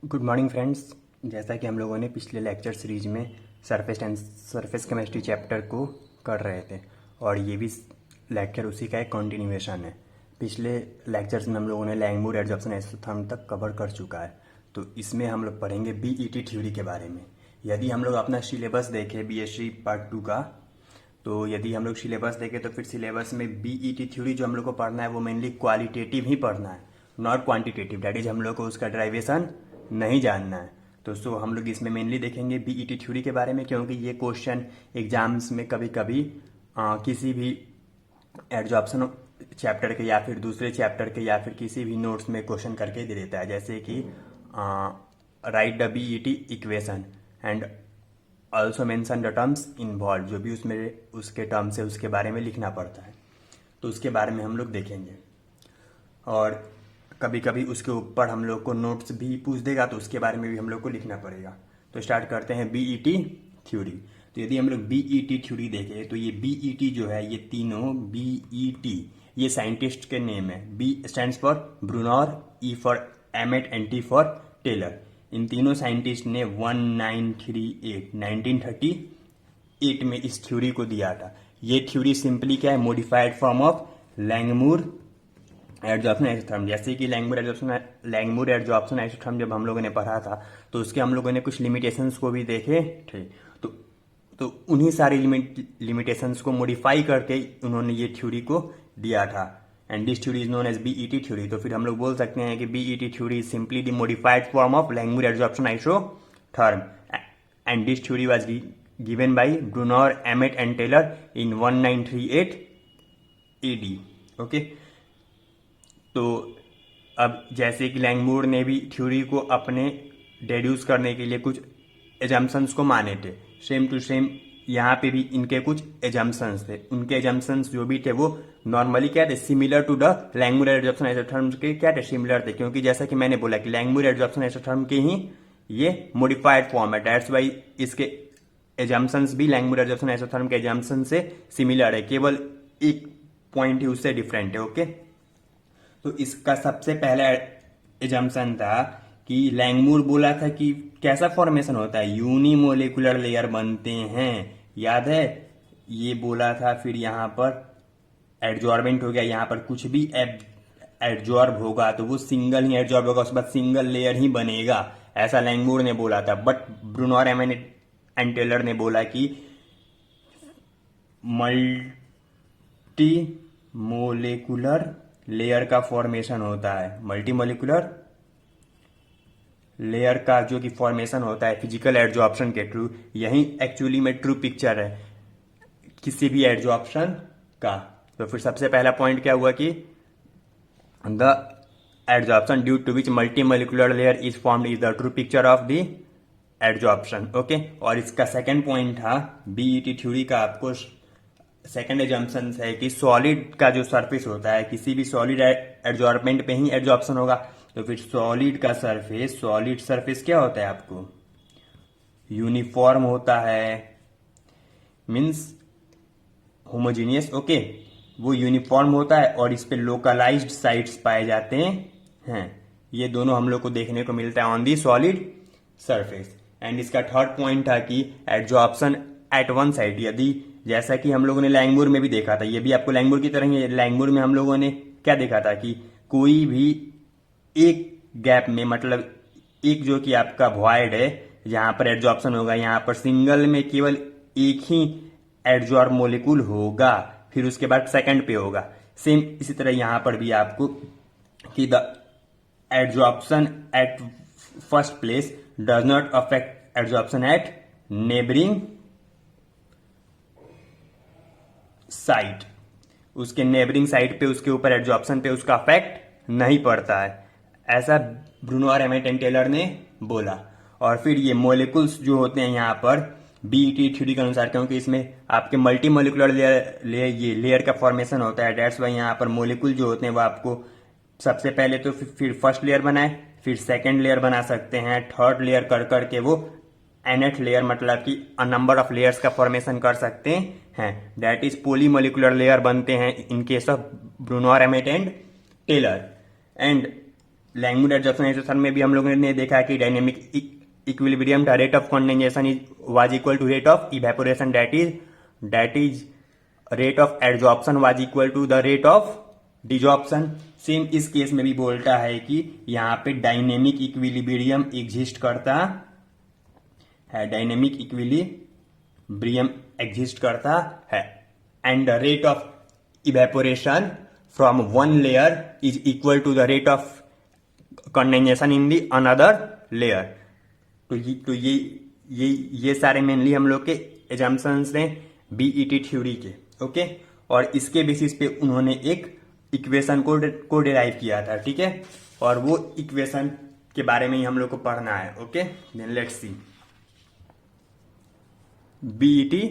Good morning friends. जैसा कि हम लोगों ने पिछले लेक्चर सीरीज में सरफेस केमिस्ट्री चैप्टर को कर रहे थे और ये भी लेक्चर उसी का एक कंटिन्यूएशन है। पिछले लेक्चर्स में हम लोगों ने लैंगमुर एडजॉर्प्शन आइसोथर्म तक कवर कर चुका है, तो इसमें हम लोग पढ़ेंगे बीईटी थ्योरी के बारे में। यदि हम लोग अपना सिलेबस देखें बीएससी पार्ट 2 का, तो यदि हम लोग सिलेबस देखें तो फिर सिलेबस में बीईटी थ्योरी जो हम लोग को पढ़ना है वो मेनली क्वालिटेटिव ही पढ़ना है, नॉट क्वांटिटेटिव। दैट इज हम लोग को उसका डेरिवेशन नहीं जानना है। तो हम लोग इसमें मेनली देखेंगे बीईटी थ्योरी के बारे में, क्योंकि ये क्वेश्चन एग्जाम्स में कभी कभी किसी भी एडजॉर्प्शन चैप्टर के या फिर दूसरे चैप्टर के या फिर किसी भी नोट्स में क्वेश्चन करके दे देता है, जैसे कि right the BET equation and also mention the terms involve. जो भी उसमें उसके टर्म्स है उसके बारे में लिखना पड़ता है, तो उसके बारे में हम लोग देखेंगे। और कभी कभी उसके ऊपर हम लोग को नोट्स भी पूछ देगा, तो उसके बारे में भी हम लोग को लिखना पड़ेगा। तो स्टार्ट करते हैं बीईटी थ्योरी। तो यदि हम लोग बीईटी थ्योरी देखें तो ये बीईटी जो है, ये तीनों बीईटी ये साइंटिस्ट के नेम है। B stands for Brunauer, E for Emmett and T for Teller. इन तीनों साइंटिस्ट ने 1938 में इस थ्योरी को दिया था। ये थ्योरी सिंपली क्या है, modified form of Langmuir adsorption isotherm. जैसे कि लैंगमुर एडजॉर्प्शन आइसोथर्म जब हम लोगों ने पढ़ा था तो उसके हम लोगों ने कुछ लिमिटेशंस को भी देखे थे। तो उन्हीं सारी लिमिटेशंस को मॉडिफाई करके उन्होंने ये थ्योरी को दिया था, and this theory is known as BET theory. तो फिर हम लोग बोल सकते हैं कि BET theory is simply the modified form of Langmuir adsorption isotherm, and this theory was given by Brunauer, Emmett and Teller in 1938 AD. Okay, तो अब जैसे कि लैंगमुर ने भी थ्योरी को अपने डेड्यूस करने के लिए कुछ एजम्पशंस को माने थे, सेम टू सेम यहाँ पे भी इनके कुछ एजम्पशंस थे। उनके एजम्पशंस जो भी थे वो नॉर्मली क्या थे, similar to the Langmuir adsorption isotherm के क्या थे, सिमिलर थे। क्योंकि जैसा कि मैंने बोला कि लैंगमुर एडजॉर्प्शन आइसोथर्म के ही ये मॉडिफाइड फॉर्म है, दैट्स वाई इसके एजम्पशंस भी लैंगमुर एडजॉर्प्शन आइसोथर्म के एजम्पशन से सिमिलर है, केवल एक पॉइंट ही उससे डिफरेंट है। ओके, तो इसका सबसे पहला एजम्पशन था कि लैंगमुर बोला था कि कैसा फॉर्मेशन होता है, यूनिमोलिकुलर लेयर बनते हैं, याद है ये बोला था। फिर यहां पर एडजॉर्बेंट हो गया, यहां पर कुछ भी एडजॉर्ब होगा तो वो सिंगल ही एडजॉर्ब होगा, उसके बाद सिंगल लेयर ही बनेगा, ऐसा लैंगमुर ने बोला था। But Brunauer, Emmett and Teller ने बोला कि मल्टी मोलिकुलर लेयर का फॉर्मेशन होता है। मल्टी मोलिकुलर लेयर का जो कि फॉर्मेशन होता है फिजिकल एडजॉर्प्शन के थ्रू, यही एक्चुअली में ट्रू पिक्चर है किसी भी एडजॉर्प्शन का। तो फिर सबसे पहला पॉइंट क्या हुआ कि the adsorption due to which multi molecular layer is formed is the true picture of the adsorption. Okay, और इसका सेकेंड पॉइंट था बीईटी थ्योरी का, आपको सेकेंड एजम्पशन है कि सॉलिड का जो सरफेस होता है, किसी भी सॉलिड एडजॉर्बमेंट पे ही एडजॉर्प्शन होगा। तो फिर सॉलिड का सरफेस, सॉलिड सरफेस क्या होता है, आपको यूनिफॉर्म होता है, मीन्स होमोजीनियस। ओके, वो यूनिफॉर्म होता है और इस पे लोकलाइज्ड साइट्स पाए जाते हैं। ये दोनों हम लोग को देखने को मिलता है on the solid surface. And इसका थर्ड पॉइंट था कि एडजॉर्प्शन एट वन साइड, यदि जैसा कि हम लोगों ने लैंगमुर में भी देखा था, ये भी आपको लैंगमुर की तरह ही, लैंगमुर में हम लोगों ने क्या देखा था कि कोई भी एक गैप में, मतलब एक जो कि आपका वॉइड है जहां पर एडजॉर्प्शन होगा, यहां पर सिंगल में केवल एक ही एडजॉर्ब मोलिक्यूल होगा, फिर उसके बाद सेकंड पे होगा। सेम इसी तरह यहां पर भी आपको कि the adsorption at first place does not affect adsorption at neighbouring site. उसके नेबरिंग साइट पे, उसके ऊपर एडजॉर्प्शन पे उसका अफेक्ट नहीं पड़ता है, ऐसा ब्रूनर, एमेट एंड टेलर ने बोला। और फिर ये मोलिकुल्स जो होते हैं यहाँ पर बीईटी थ्योरी के अनुसार, क्योंकि इसमें आपके मल्टी मोलिकुलर लेयर का फॉर्मेशन होता है, डेट्स वाई यहाँ पर मोलिकुल जो होते हैं वो आपको सबसे पहले तो फिर फर्स्ट लेयर बनाए, फिर सेकेंड लेयर बना सकते हैं, थर्ड लेयर कर करके वो nth लेयर, मतलब कि अ नंबर ऑफ लेयर्स का फॉर्मेशन कर सकते हैं, दैट इज पोलीमोलिकुलर लेयर बनते हैं in case of Brunauer, Emmett and Teller. And Langmuir adsorption isotherm में भी हम लोगों ने देखा कि dynamic equilibrium the rate of condensation is was equal to rate of evaporation that is rate of adsorption was equal to the rate of desorption. Same इस case में भी बोलता है कि यहाँ पे डायनेमिक इक्विलिब्रियम एग्जिस्ट करता है, डायनेमिक इक्विलिब्रियम एग्जिस्ट करता है and the rate of evaporation from one layer is equal to the rate of condensation in the another layer. तो ये सारे मेनली हम लोग के एजम्पशंस हैं बीईटी थ्योरी के, ओके। और इसके बेसिस पे उन्होंने एक इक्वेशन को डिराइव किया था, ठीक है। और वो इक्वेशन के बारे में ही हम लोग को पढ़ना है, okay. Then let's see BET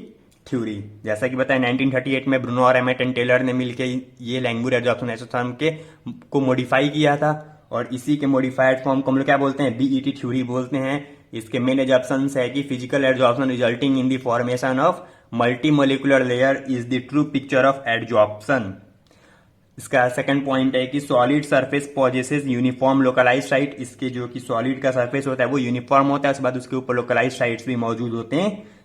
theory. जैसा कि बताया 1938 में ब्रूनो और एमेट एंड टेलर ने मिलकर ये लैंगमुर एडजॉर्प्शन आइसोथर्म को मॉडिफाई किया था और इसी के मॉडिफाइड फॉर्म को हम लोग क्या बोलते हैं, बीईटी थ्योरी बोलते हैं। इसके मेन एजम्पशंस है कि physical adsorption resulting in the formation of multi molecular layer is the true picture of adsorption. इसका सेकंड पॉइंट है कि solid surface possesses uniform localise site. इसके जो कि सॉलिड का सरफेस होता है वो यूनिफॉर्म होता है, उसके बाद उसके ऊपर लोकलाइज साइट्स भी मौजूद होते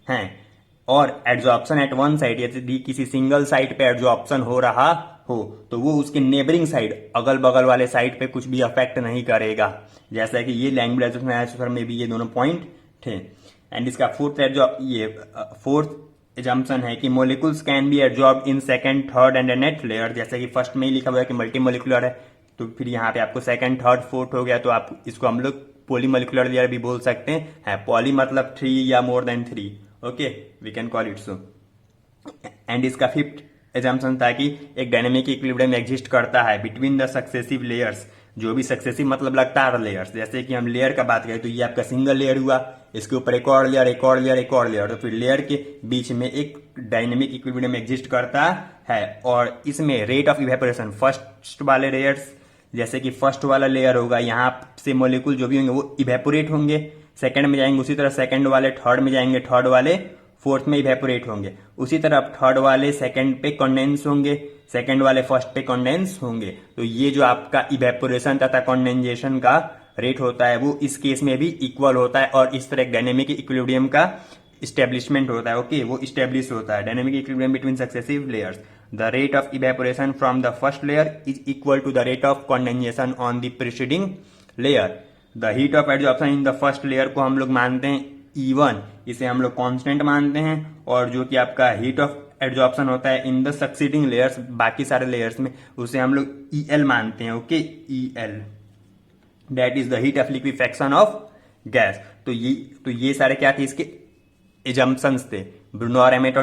हैं। और एडजॉर्प्शन एट वन साइड, यदि किसी सिंगल साइट पे एडजॉर्प्शन हो रहा हो तो वो उसके नेबरिंग साइड, अगल बगल वाले साइड पे कुछ भी अफेक्ट नहीं करेगा, जैसा कि ये लैंगमुर एडजॉर्प्शन आइसोथर्म में भी ये दोनों पॉइंट थे। एंड इसका फोर्थ एजम्पशन है कि molecules can be absorb in second, third and net layer. जैसे कि फर्स्ट में ही लिखा हुआ है कि मल्टी मोलिकुलर है, तो फिर यहाँ पे आपको सेकंड, थर्ड, फोर्थ हो गया, तो आप इसको हम लोग पॉलीमोलिकुलर लेयर भी बोल सकते हैं। पॉली मतलब 3 या more than 3, okay, we can call it so. And इसका फिफ्थ एजम्पशन था कि एक डायनेमिक इक्विलिब्रियम एग्जिस्ट करता है बिटवीन द सक्सेसिव लेयर्स। जो भी सक्सेसिव मतलब लगातार लेयर्स, जैसे कि हम लेयर का बात करें तो ये आपका सिंगल लेयर हुआ, इसके ऊपर एक और लेयर, एक और लेयर, एक और लेयर, तो फिर लेयर के बीच में एक डायनेमिक इक्विलिब्रियम एग्जिस्ट करता है। और इसमें रेट ऑफ इवेपोरेशन फर्स्ट वाले लेयर्स, जैसे कि फर्स्ट वाला लेयर होगा, यहाँ से मोलिकुल जो भी होंगे वो इवेपोरेट होंगे, सेकंड में जाएंगे, उसी तरह सेकंड वाले थर्ड में जाएंगे, थर्ड वाले फोर्थ में इवेपोरेट होंगे, उसी तरह थर्ड वाले सेकंड पे कंडेंस होंगे, सेकंड वाले फर्स्ट पे कंडेंस होंगे। तो ये जो आपका इवेपोरेशन तथा कंडेंसेशन का रेट होता है वो इस केस में भी इक्वल होता है और इस तरह एक डायनेमिक इक्विलिब्रियम का इस्टेब्लिशमेंट होता है, ओके, वो इस्टेब्लिश होता है। Dynamic equilibrium between successive layers, the rate of evaporation from the first layer is equal to the rate of condensation on the preceding layer. The heat of adsorption in the first layer को हम लोग मानते हैं E1, इसे हम लोग constant मानते हैं। और जो कि आपका हीट ऑफ एडजॉर्प्शन होता है इन द सक्सीडिंग लेयर्स, बाकी सारे लेयर्स में, उसे हम लोग EL मानते हैं, okay, EL, that is the heat of liquefaction of gas. तो ये सारे क्या थे, इसके एजम्पशंस थे ब्रूनो और एमेट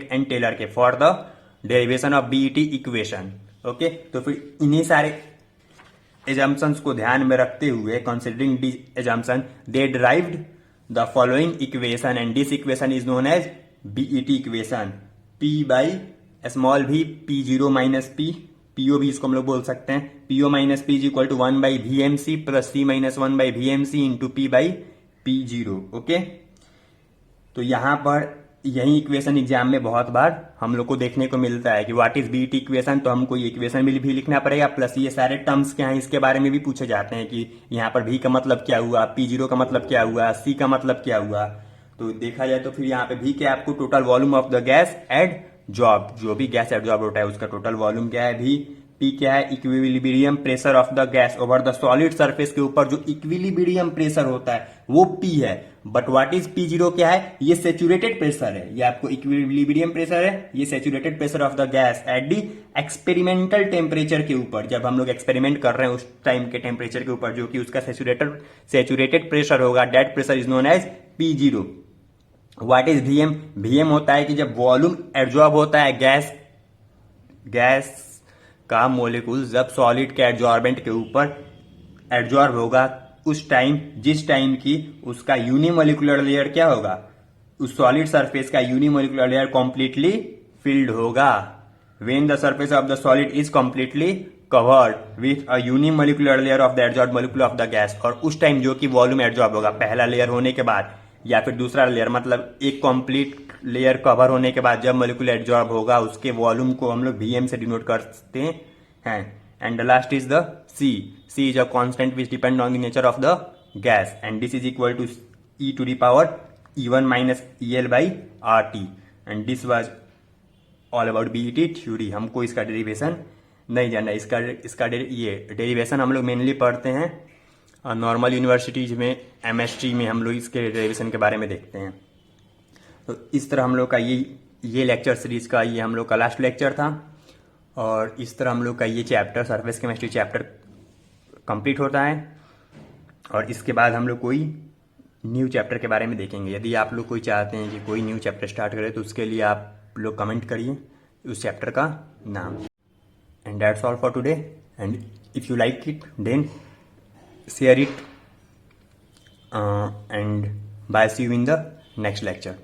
एंड टेलर के for the derivation of BET equation, okay. तो फिर इन्हीं सारे एजम्पशंस को ध्यान में रखते हुए, considering this assumption, they derived the following equation and this equation is known as BET equation. P by small v, P0 minus P, PO भी इसको हम लोग बोल सकते हैं, PO minus P is equal to 1 by VMC plus C minus 1 by VMC into P by P0, okay. तो यहां पर यही इक्वेशन एग्जाम में बहुत बार हम लोग को देखने को मिलता है कि व्हाट इज बीईटी इक्वेशन, तो हमको ये इक्वेशन भी लिखना पड़ेगा, प्लस ये सारे टर्म्स क्या हैं इसके बारे में भी पूछे जाते हैं कि यहाँ पर V का मतलब क्या हुआ, P0 का मतलब क्या हुआ, C का मतलब क्या हुआ। तो देखा जाए तो फिर यहाँ पे V क्या, आपको total volume of the gas adsorb, जो भी गैस एडजॉर्ब होता है उसका टोटल वॉल्यूम क्या है, V। P क्या है, equilibrium pressure of the gas over the solid surface के ऊपर जो इक्विलिब्रियम प्रेशर होता है वो P है। बट व्हाट इज P0 क्या है, ये सैचुरेटेड प्रेशर है, ये आपको इक्विलिब्रियम प्रेशर है, ये saturated pressure of the gas at the experimental temperature के ऊपर, जब हम लोग एक्सपेरिमेंट कर रहे हैं उस टाइम के टेम्परेचर के ऊपर, जो कि उसका सैचुरेटेड प्रेशर होगा, that pressure is known as P0। What is VM, VM होता है कि जब वॉल्यूम एडजॉर्ब होता है गैस का मोलिकुल जब सॉलिड के एडजॉर्बेंट के ऊपर एडजॉर्ब होगा, उस टाइम जिस टाइम की उसका यूनिमोलिकुलर लेयर क्या होगा, उस सॉलिड सरफेस का यूनिमोलिकुलर लेयर कंप्लीटली फिल्ड होगा। When the surface of the solid is completely covered with a unimolecular layer of the adsorb molecule of the gas, और उस टाइम जो कि वॉल्यूम एडजॉर्ब होगा पहला लेयर होने के बाद या फिर दूसरा लेयर, मतलब एक कंप्लीट लेयर कवर होने के बाद जब मोलिकुल एडजॉर्ब होगा उसके वॉल्यूम को हम लोग VM से डिनोट करते हैं। And the last is the C is a constant which depend on the nature of the gas, and this is equal to e to the power E1 minus EL by RT, and this was all about BET theory. हमको इसका derivation नहीं जानना, ये derivation हम लोग mainly पढ़ते हैं normal universities में, एमएसटी में हम लोग इसके डेरिवेशन के बारे में देखते हैं। तो इस तरह हम लोग का ये लेक्चर सीरीज का ये हम लोग का लास्ट लेक्चर था, और इस तरह हम लोग का ये chapter surface chemistry chapter complete होता है, और इसके बाद हम लोग कोई न्यू चैप्टर के बारे में देखेंगे। यदि आप लोग कोई चाहते हैं कि कोई न्यू चैप्टर स्टार्ट करें तो उसके लिए आप लोग कमेंट करिए उस चैप्टर का नाम। And that's all for today, and if you like it then share it, and bye, see you in the next lecture.